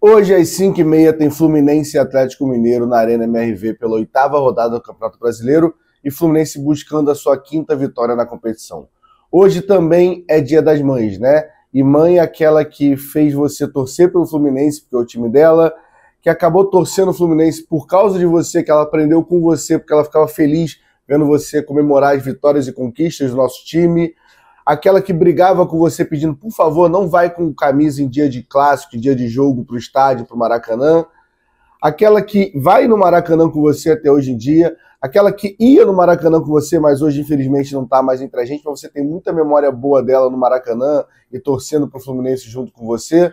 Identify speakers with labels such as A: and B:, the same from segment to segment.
A: Hoje, às 5h30, tem Fluminense e Atlético Mineiro na Arena MRV pela 8ª rodada do Campeonato Brasileiro e Fluminense buscando a sua 5ª vitória na competição. Hoje também é Dia das Mães, né? E mãe é aquela que fez você torcer pelo Fluminense, porque é o time dela, que acabou torcendo o Fluminense por causa de você, que ela aprendeu com você, porque ela ficava feliz vendo você comemorar as vitórias e conquistas do nosso time. Aquela que brigava com você pedindo, por favor, não vai com camisa em dia de clássico, em dia de jogo, para o estádio, para o Maracanã. Aquela que vai no Maracanã com você até hoje em dia. Aquela que ia no Maracanã com você, mas hoje, infelizmente, não está mais entre a gente, mas você tem muita memória boa dela no Maracanã e torcendo para o Fluminense junto com você.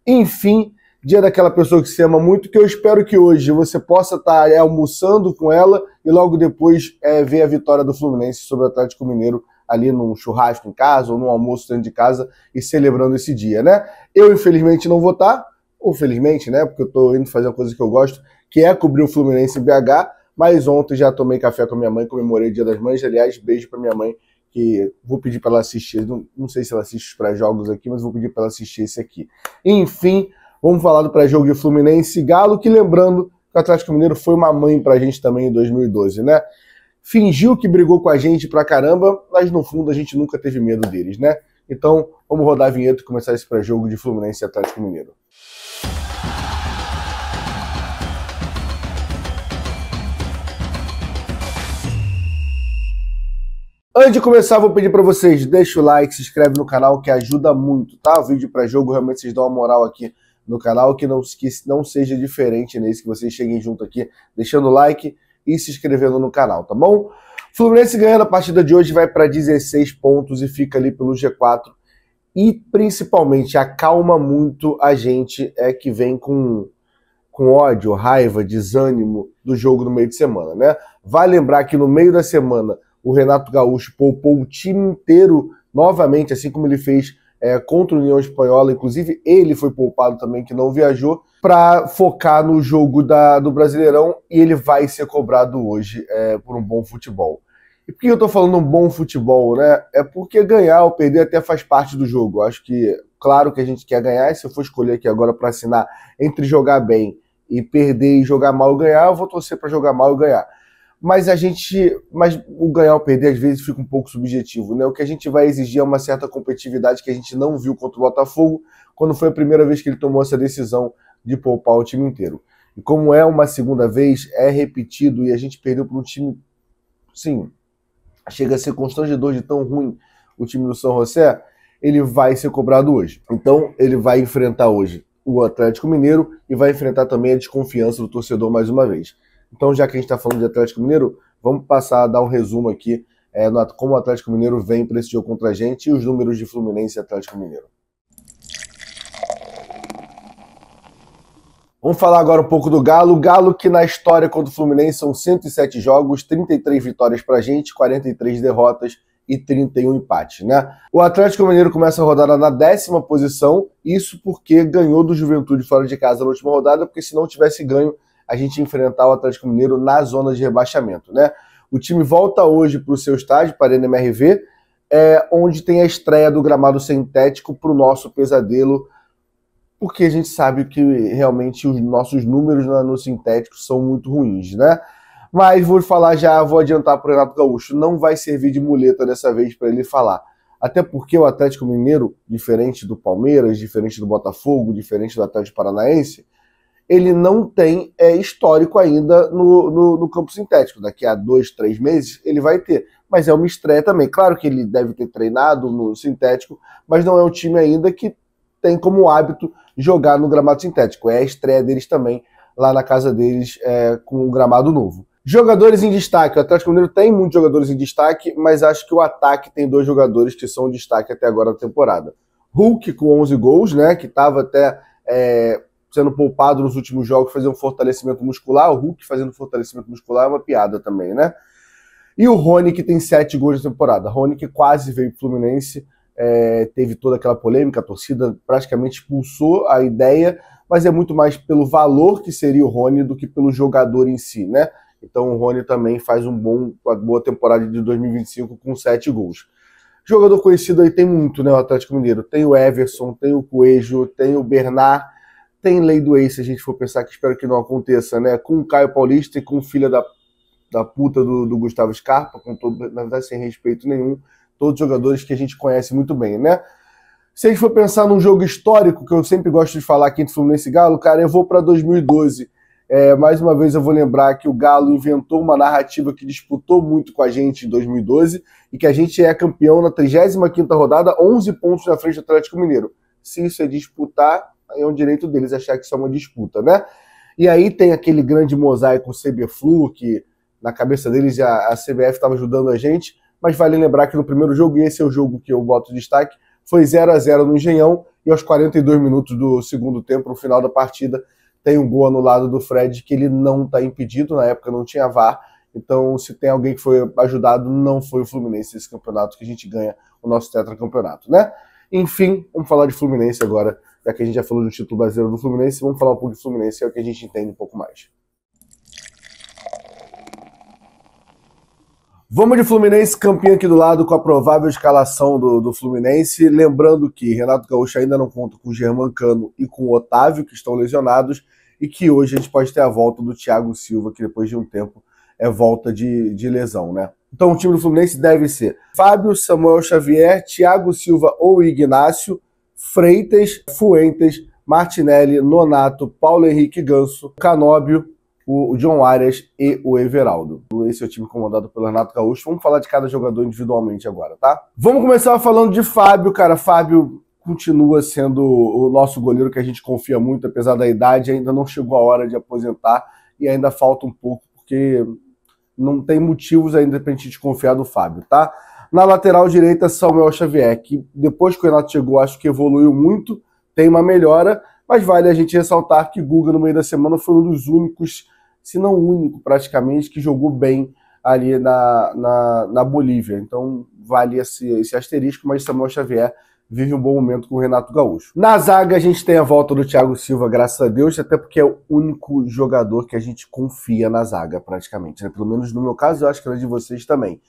A: Enfim, dia daquela pessoa que você ama muito, que eu espero que hoje você possa estar almoçando com ela e logo depois ver a vitória do Fluminense sobre o Atlético Mineiro ali num churrasco em casa ou num almoço dentro de casa e celebrando esse dia, né? Eu, infelizmente, não vou estar, ou felizmente, né? Porque eu tô indo fazer uma coisa que eu gosto, que é cobrir o Fluminense em BH, mas ontem já tomei café com a minha mãe, comemorei o Dia das Mães. Aliás, beijo pra minha mãe, que vou pedir para ela assistir, não sei se ela assiste os pré-jogos aqui, mas vou pedir para ela assistir esse aqui. Enfim, vamos falar do pré-jogo de Fluminense e Galo, que lembrando que o Atlético Mineiro foi uma mãe pra gente também em 2012, né? Fingiu que brigou com a gente pra caramba, mas no fundo a gente nunca teve medo deles, né? Então, vamos rodar a vinheta e começar esse pré-jogo de Fluminense e Atlético Mineiro. Antes de começar, vou pedir para vocês, deixa o like, se inscreve no canal, que ajuda muito, tá? O vídeo pré-jogo, realmente vocês dão uma moral aqui no canal, que não seja diferente nesse, que vocês cheguem junto aqui, deixando o like e se inscrevendo no canal, tá bom? Fluminense ganhando a partida de hoje, vai para 16 pontos e fica ali pelo G4. E principalmente acalma muito a gente que vem com ódio, raiva, desânimo do jogo no meio de semana, né? Vai lembrar que no meio da semana o Renato Gaúcho poupou o time inteiro novamente, assim como ele fez contra o União Espanhola. Inclusive ele foi poupado também, que não viajou, para focar no jogo do Brasileirão, e ele vai ser cobrado hoje por um bom futebol. E por que eu tô falando um bom futebol, né? É porque ganhar ou perder até faz parte do jogo. Eu acho que, claro que a gente quer ganhar, e se eu for escolher aqui agora para assinar entre jogar bem e perder e jogar mal e ganhar, eu vou torcer para jogar mal e ganhar. Mas o ganhar ou perder às vezes fica um pouco subjetivo, né? O que a gente vai exigir é uma certa competitividade que a gente não viu contra o Botafogo, quando foi a primeira vez que ele tomou essa decisão de poupar o time inteiro. E como é uma segunda vez, é repetido, e a gente perdeu para um time, sim, chega a ser constrangedor de tão ruim o time do São José, ele vai ser cobrado hoje. Então ele vai enfrentar hoje o Atlético Mineiro e vai enfrentar também a desconfiança do torcedor mais uma vez. Então, já que a gente está falando de Atlético Mineiro, vamos passar a dar um resumo aqui como o Atlético Mineiro vem para esse jogo contra a gente e os números de Fluminense e Atlético Mineiro. Vamos falar agora um pouco do Galo. O Galo que na história contra o Fluminense são 107 jogos, 33 vitórias para a gente, 43 derrotas e 31 empates, né? O Atlético Mineiro começa a rodada na 10ª posição, isso porque ganhou do Juventude fora de casa na última rodada, porque se não tivesse ganho, a gente ia enfrentar o Atlético Mineiro na zona de rebaixamento, né? O time volta hoje para o seu estádio, para a Arena MRV, onde tem a estreia do gramado sintético para o nosso pesadelo, porque a gente sabe que realmente os nossos números no sintético são muito ruins, né? Mas vou adiantar para o Renato Gaúcho, não vai servir de muleta dessa vez para ele falar. Até porque o Atlético Mineiro, diferente do Palmeiras, diferente do Botafogo, diferente do Atlético Paranaense, ele não tem histórico ainda no campo sintético. Daqui a 2, 3 meses ele vai ter. Mas é uma estreia também. Claro que ele deve ter treinado no sintético, mas não é um time ainda que tem como hábito jogar no gramado sintético. É a estreia deles também, lá na casa deles, com um gramado novo. Jogadores em destaque. O Atlético Mineiro tem muitos jogadores em destaque, mas acho que o ataque tem 2 jogadores que são destaque até agora na temporada. Hulk com 11 gols, né, que estava até sendo poupado nos últimos jogos, fazer um fortalecimento muscular. O Hulk fazendo fortalecimento muscular é uma piada também, né? E o Rony, que tem 7 gols na temporada. Rony, que quase veio pro Fluminense, teve toda aquela polêmica, a torcida praticamente expulsou a ideia, mas é muito mais pelo valor que seria o Rony do que pelo jogador em si, né? Então o Rony também faz uma boa temporada de 2025 com 7 gols. Jogador conhecido aí tem muito, né, o Atlético Mineiro. Tem o Everson, tem o Coelho, tem o Bernard, tem lei do ex, se a gente for pensar, que espero que não aconteça, né? Com o Caio Paulista e com o filho da puta do Gustavo Scarpa, com todo, na verdade, sem respeito nenhum, todos jogadores que a gente conhece muito bem, né? Se a gente for pensar num jogo histórico, que eu sempre gosto de falar aqui entre Fluminense e Galo, cara, eu vou para 2012. Mais uma vez eu vou lembrar que o Galo inventou uma narrativa que disputou muito com a gente em 2012 e que a gente é campeão na 35ª rodada, 11 pontos na frente do Atlético Mineiro. Se isso é disputar, aí é um direito deles achar que isso é uma disputa, né? E aí tem aquele grande mosaico CBFlu, que na cabeça deles a CBF estava ajudando a gente, mas vale lembrar que no primeiro jogo, e esse é o jogo que eu boto destaque, foi 0-0 no Engenhão, e aos 42 minutos do segundo tempo, no final da partida, tem um gol anulado do Fred, que ele não está impedido, na época não tinha VAR, então se tem alguém que foi ajudado, não foi o Fluminense esse campeonato, que a gente ganha o nosso tetracampeonato, né? Enfim, vamos falar de Fluminense agora, já que a gente já falou do título brasileiro do Fluminense, vamos falar um pouco de Fluminense, é o que a gente entende um pouco mais. Vamos de Fluminense, campeão aqui do lado, com a provável escalação do Fluminense. Lembrando que Renato Gaúcho ainda não conta com o Germancano e com o Otávio, que estão lesionados, e que hoje a gente pode ter a volta do Thiago Silva, que depois de um tempo é volta de lesão, né? Então o time do Fluminense deve ser Fábio, Samuel Xavier, Thiago Silva ou Ignácio, Freitas, Fuentes, Martinelli, Nonato, Paulo Henrique Ganso, Canóbio, o John Arias e o Everaldo. Esse é o time comandado pelo Renato Gaúcho. Vamos falar de cada jogador individualmente agora, tá? Vamos começar falando de Fábio, cara. Fábio continua sendo o nosso goleiro que a gente confia muito, apesar da idade, ainda não chegou a hora de aposentar e ainda falta um pouco, porque não tem motivos ainda pra gente desconfiar do Fábio, tá? Na lateral direita, Samuel Xavier, que depois que o Renato chegou, acho que evoluiu muito, tem uma melhora, mas vale a gente ressaltar que Guga, no meio da semana, foi um dos únicos, se não o único praticamente, que jogou bem ali na Bolívia. Então vale esse asterisco, mas Samuel Xavier vive um bom momento com o Renato Gaúcho. Na zaga a gente tem a volta do Thiago Silva, graças a Deus, até porque é o único jogador que a gente confia na zaga praticamente, né? Pelo menos no meu caso, eu acho que é de vocês também.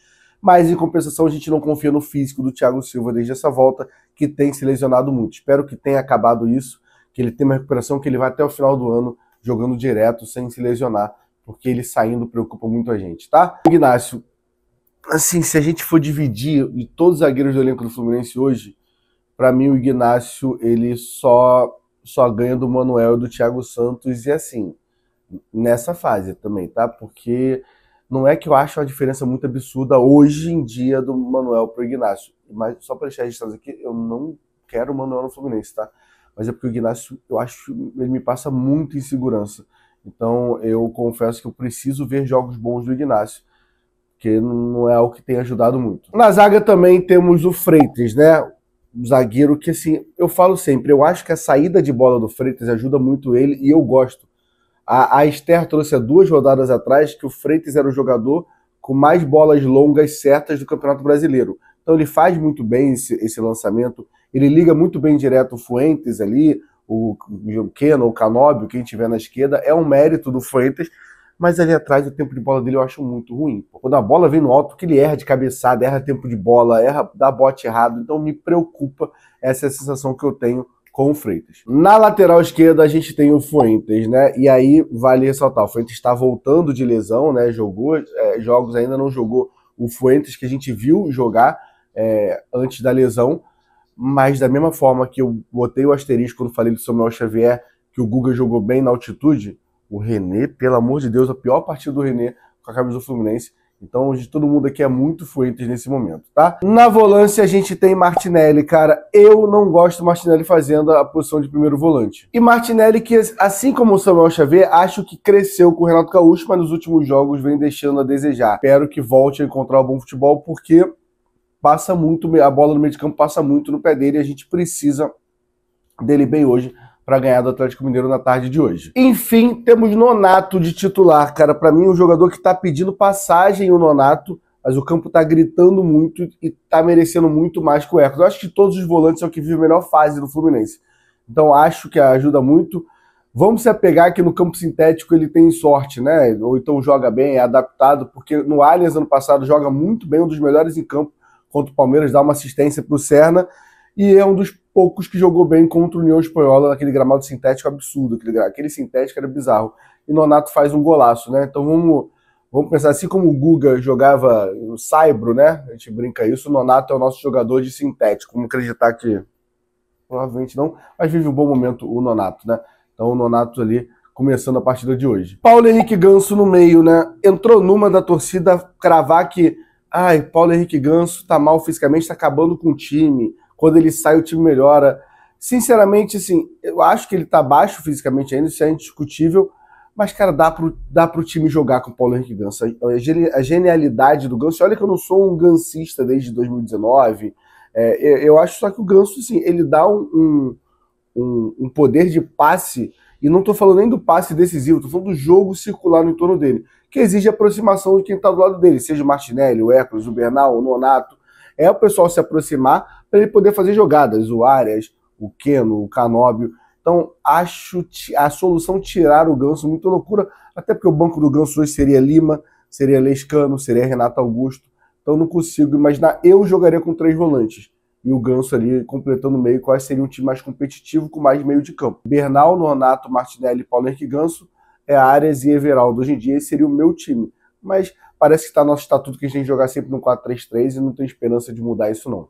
A: Mas em compensação a gente não confia no físico do Thiago Silva desde essa volta, que tem se lesionado muito. Espero que tenha acabado isso, que ele tenha uma recuperação, que ele vai até o final do ano jogando direto, sem se lesionar, porque ele saindo preocupa muito a gente, tá? Ignácio, assim, se a gente for dividir de todos os zagueiros do elenco do Fluminense hoje, para mim o Ignácio, ele só ganha do Manuel e do Thiago Santos, e assim, nessa fase também, tá? Porque não é que eu acho uma diferença muito absurda hoje em dia do Manuel pro Ignácio, mas só para deixar registrado aqui, eu não quero o Manuel no Fluminense, tá? Mas é porque o Ignácio, eu acho, ele me passa muita insegurança. Então eu confesso que eu preciso ver jogos bons do Ignácio, porque não é algo que tem ajudado muito. Na zaga também temos o Freitas, né? Um zagueiro que, assim, eu falo sempre, eu acho que a saída de bola do Freitas ajuda muito ele e eu gosto. A Esther trouxe há 2 rodadas atrás que o Freitas era o jogador com mais bolas longas certas do Campeonato Brasileiro. Então ele faz muito bem esse lançamento, ele liga muito bem direto o Fuentes ali, o Keno, o Canóbio, quem tiver na esquerda, é um mérito do Fuentes, mas ali atrás o tempo de bola dele eu acho muito ruim. Quando a bola vem no alto, que ele erra de cabeçada, erra tempo de bola, erra, dá bote errado, então me preocupa essa sensação que eu tenho com o Freitas. Na lateral esquerda a gente tem o Fuentes, né? E aí vale ressaltar, o Fuentes está voltando de lesão, né? Jogou jogos, ainda não jogou o Fuentes que a gente viu jogar antes da lesão, mas da mesma forma que eu botei o asterisco quando falei do Samuel Xavier, que o Guga jogou bem na altitude, o René, pelo amor de Deus, a pior partida do René com a camisa do Fluminense. Então, hoje todo mundo aqui é muito Fuentes nesse momento, tá? Na volância a gente tem Martinelli, cara. Eu não gosto do Martinelli fazendo a posição de primeiro volante. E Martinelli que, assim como o Samuel Xavier, acho que cresceu com o Renato Gaúcho, mas nos últimos jogos vem deixando a desejar. Espero que volte a encontrar o bom futebol, porque passa muito, a bola no meio de campo passa muito no pé dele e a gente precisa dele bem hoje para ganhar do Atlético Mineiro na tarde de hoje. Enfim, temos Nonato de titular, cara. Para mim, um jogador que tá pedindo passagem, o Nonato, mas o campo tá gritando muito e tá merecendo muito mais que o Hércules. Eu acho que todos os volantes são que vivem a melhor fase do Fluminense. Então, acho que ajuda muito. Vamos se apegar que no campo sintético ele tem sorte, né? Ou então joga bem, é adaptado, porque no Allianz ano passado joga muito bem, um dos melhores em campo contra o Palmeiras, dá uma assistência pro Serna. e é um dos poucos que jogou bem contra o União Espanhola naquele gramado sintético absurdo, aquele sintético era bizarro, e o Nonato faz um golaço, né? Então vamos pensar, assim como o Guga jogava no Saibro, né? A gente brinca isso, o Nonato é o nosso jogador de sintético, vamos acreditar que provavelmente não, mas vive um bom momento o Nonato, né? Então o Nonato ali começando a partida de hoje. Paulo Henrique Ganso no meio, né? Entrou numa da torcida cravar que Paulo Henrique Ganso tá mal fisicamente, tá acabando com o time. Quando ele sai, o time melhora. Sinceramente, assim, eu acho que ele tá baixo fisicamente ainda, isso é indiscutível, mas, cara, dá pro time jogar com o Paulo Henrique Ganso. A genialidade do Ganso, olha que eu não sou um gansista desde 2019, eu acho só que o Ganso, assim, ele dá um poder de passe, e não estou falando nem do passe decisivo, estou falando do jogo circular no entorno dele, que exige aproximação de quem está do lado dele, seja o Martinelli, o Hércules, o Bernal, o Nonato, é o pessoal se aproximar para ele poder fazer jogadas, o Arias, o Keno, o Canóbio. Então, acho a solução tirar o Ganso muito loucura, até porque o banco do Ganso hoje seria Lima, seria Lescano, seria Renato Augusto, então não consigo imaginar, eu jogaria com 3 volantes, e o Ganso ali completando o meio, qual seria um time mais competitivo com mais meio de campo. Bernal, Nonato, Martinelli, Paulo Henrique Ganso, Arias e Everaldo. Hoje em dia esse seria o meu time, mas parece que está no nosso estatuto que a gente tem que jogar sempre no 4-3-3 e não tem esperança de mudar isso não.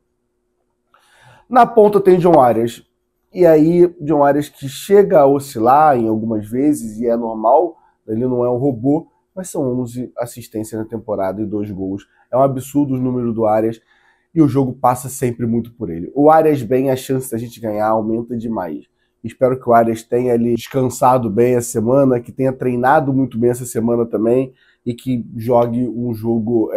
A: Na ponta tem John Arias, e aí John Arias que chega a oscilar em algumas vezes, e é normal, ele não é um robô, mas são 11 assistências na temporada e 2 gols. É um absurdo os números do Arias, e o jogo passa sempre muito por ele. O Arias bem, a chance da gente ganhar aumenta demais. Espero que o Arias tenha ali descansado bem essa semana, que tenha treinado muito bem essa semana também, e que jogue um jogo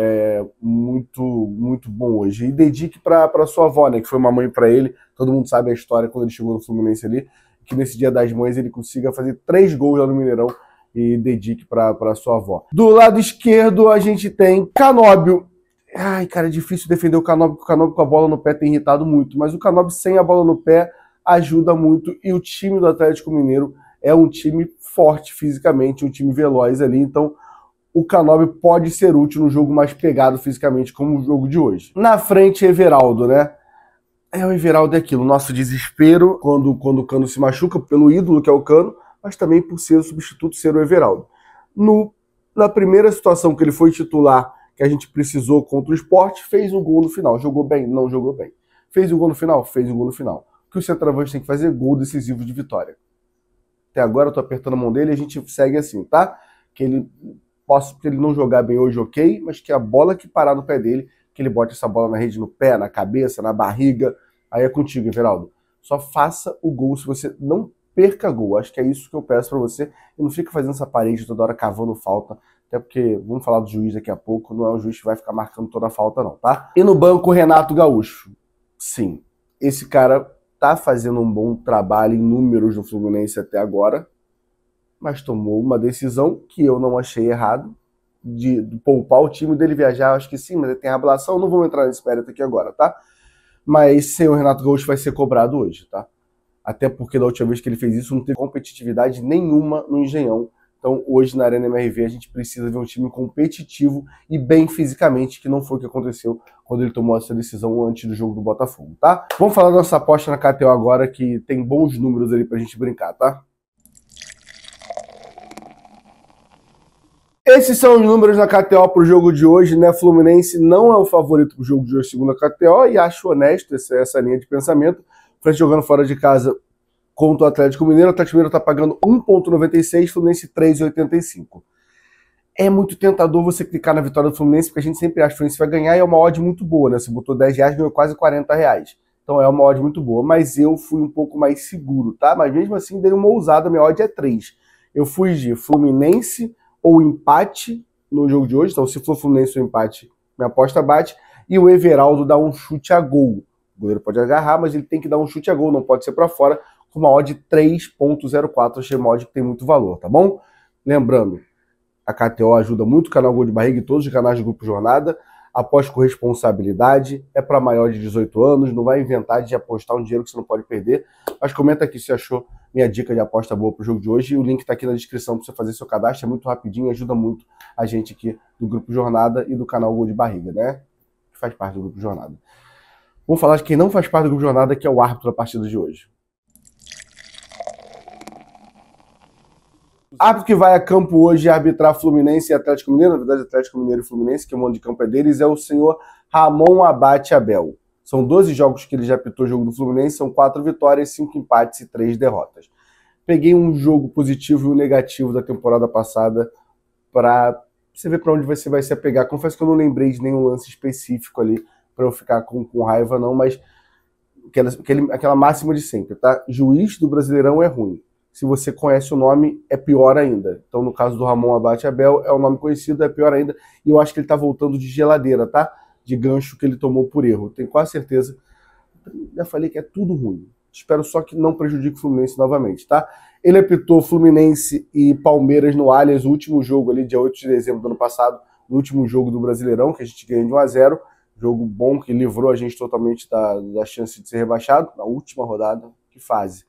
A: muito, muito bom hoje. E dedique para sua avó, né, que foi uma mãe para ele. Todo mundo sabe a história quando ele chegou no Fluminense ali, que nesse Dia das Mães ele consiga fazer 3 gols lá no Mineirão, e dedique para sua avó. Do lado esquerdo a gente tem Canóbio. Ai, cara, é difícil defender o Canóbio, porque o Canóbio com a bola no pé tem irritado muito, mas o Canóbio sem a bola no pé ajuda muito, e o time do Atlético Mineiro é um time forte fisicamente, um time veloz ali, então o Canóbio pode ser útil no jogo mais pegado fisicamente, como o jogo de hoje. Na frente, Everaldo, né? O Everaldo é aquilo, nosso desespero quando o Cano se machuca, pelo ídolo que é o Cano, mas também por ser o substituto, ser o Everaldo. Na primeira situação que ele foi titular, que a gente precisou contra o Sport, fez um gol no final. Jogou bem? Não jogou bem. Fez um gol no final? Fez um gol no final. O que o centroavante tem que fazer? Gol decisivo de vitória. Até agora eu tô apertando a mão dele e a gente segue assim, tá? Que ele não jogar bem hoje, ok, mas que a bola que parar no pé dele, que ele bote essa bola na rede, no pé, na cabeça, na barriga, aí é contigo, Everaldo. Só faça o gol se você não perca gol. Acho que é isso que eu peço pra você. E não fica fazendo essa parede toda hora cavando falta. Até porque, vamos falar do juiz daqui a pouco, não é o juiz que vai ficar marcando toda a falta não, tá? E no banco, Renato Gaúcho. Sim, esse cara tá fazendo um bom trabalho em números no Fluminense até agora, mas tomou uma decisão que eu não achei errado, de poupar o time dele viajar. Acho que sim, mas ele tem ablação, não vamos entrar nesse mérito aqui agora, tá? Mas sem o Renato Gaúcho vai ser cobrado hoje, tá? Até porque da última vez que ele fez isso não teve competitividade nenhuma no Engenhão. Então hoje na Arena MRV a gente precisa ver um time competitivo e bem fisicamente, que não foi o que aconteceu quando ele tomou essa decisão antes do jogo do Botafogo, tá? Vamos falar da nossa aposta na KTO agora, que tem bons números ali pra gente brincar, tá? Esses são os números na KTO pro jogo de hoje, né? Fluminense não é o favorito pro jogo de hoje, segundo a KTO, e acho honesto essa linha de pensamento. Frente jogando fora de casa contra o Atlético Mineiro, o Atlético Mineiro tá pagando 1,96, Fluminense 3,85. É muito tentador você clicar na vitória do Fluminense, porque a gente sempre acha que o Fluminense vai ganhar, e é uma odd muito boa, né? Você botou R$10, ganhou quase R$40. Então é uma odd muito boa, mas eu fui um pouco mais seguro, tá? Mas mesmo assim, dei uma ousada, minha odd é 3. Eu fui de Fluminense ou empate no jogo de hoje, então se for Fluminense ou empate, minha aposta bate, e o Everaldo dá um chute a gol. O goleiro pode agarrar, mas ele tem que dar um chute a gol, não pode ser para fora, com uma odd 3,04, achei uma odd que tem muito valor, tá bom? Lembrando, a KTO ajuda muito o canal Gol de Barriga e todos os canais do Grupo Jornada. Aposte com responsabilidade, é para maior de 18 anos, não vai inventar de apostar um dinheiro que você não pode perder. Mas comenta aqui se achou minha dica de aposta boa para o jogo de hoje, e o link está aqui na descrição para você fazer seu cadastro, é muito rapidinho, ajuda muito a gente aqui do Grupo Jornada e do canal Gol de Barriga, né? Que faz parte do Grupo Jornada. Vamos falar de quem não faz parte do grupo de jornada, que é o árbitro da partida de hoje. O árbitro que vai a campo hoje arbitrar Fluminense e Atlético Mineiro, na verdade Atlético Mineiro e Fluminense, que o mando de campo é deles, é o senhor Ramon Abate Abel. São 12 jogos que ele já apitou o jogo do Fluminense, são 4 vitórias, 5 empates e 3 derrotas. Peguei um jogo positivo e um negativo da temporada passada para você ver para onde você vai se apegar. Confesso que eu não lembrei de nenhum lance específico ali para eu ficar com raiva não, mas aquela máxima de sempre, tá? Juiz do Brasileirão é ruim. Se você conhece o nome, é pior ainda. Então, no caso do Ramon Abate Abel, é um nome conhecido, é pior ainda. E eu acho que ele tá voltando de geladeira, tá? De gancho que ele tomou por erro. Tenho quase certeza. Já falei que é tudo ruim. Espero só que não prejudique o Fluminense novamente, tá? Ele apitou Fluminense e Palmeiras no Allianz, o último jogo ali, dia 8 de dezembro do ano passado, no último jogo do Brasileirão, que a gente ganhou de 1-0. Jogo bom que livrou a gente totalmente da chance de ser rebaixado, na última rodada, que fase.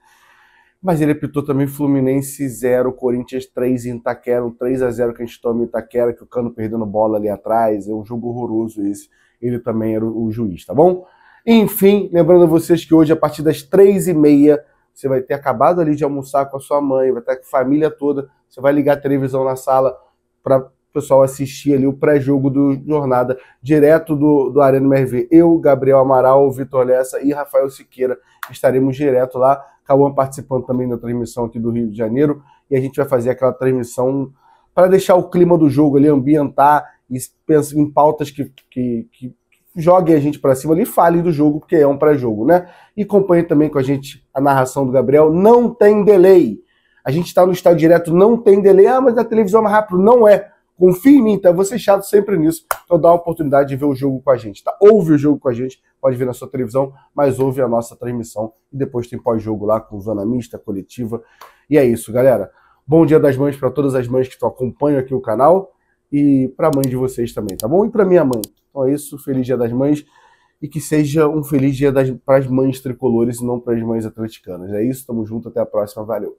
A: Mas ele apitou também Fluminense 0, Corinthians 3 em Itaquera, um 3-0 que a gente toma em Itaquera, que o Cano perdendo bola ali atrás, é um jogo horroroso esse. Ele também era o juiz, tá bom? Enfim, lembrando a vocês que hoje, a partir das 3h30, você vai ter acabado ali de almoçar com a sua mãe, vai estar com a família toda, você vai ligar a televisão na sala para o pessoal assistir ali o pré-jogo do Jornada, direto do Arena MRV. Eu, Gabriel Amaral, Vitor Lessa e Rafael Siqueira estaremos direto lá. Cauã participando também da transmissão aqui do Rio de Janeiro, e a gente vai fazer aquela transmissão para deixar o clima do jogo ali, ambientar e pensar em pautas que joguem a gente para cima ali e falem do jogo, porque é um pré-jogo, né? E acompanhe também com a gente a narração do Gabriel. Não tem delay. A gente está no estádio direto, não tem delay. Ah, mas a televisão é mais rápido. Não é. Confie em mim, tá? Eu vou ser chato sempre nisso. Então dá a oportunidade de ver o jogo com a gente, tá? Ouve o jogo com a gente, pode ver na sua televisão, mas ouve a nossa transmissão e depois tem pós-jogo lá com zona mista, coletiva. E é isso, galera. Bom Dia das Mães para todas as mães que acompanham aqui o canal e para a mãe de vocês também, tá bom? E para minha mãe. Então é isso, Feliz Dia das Mães e que seja um feliz dia para as mães tricolores e não para as mães atleticanas. É isso, tamo junto, até a próxima, valeu.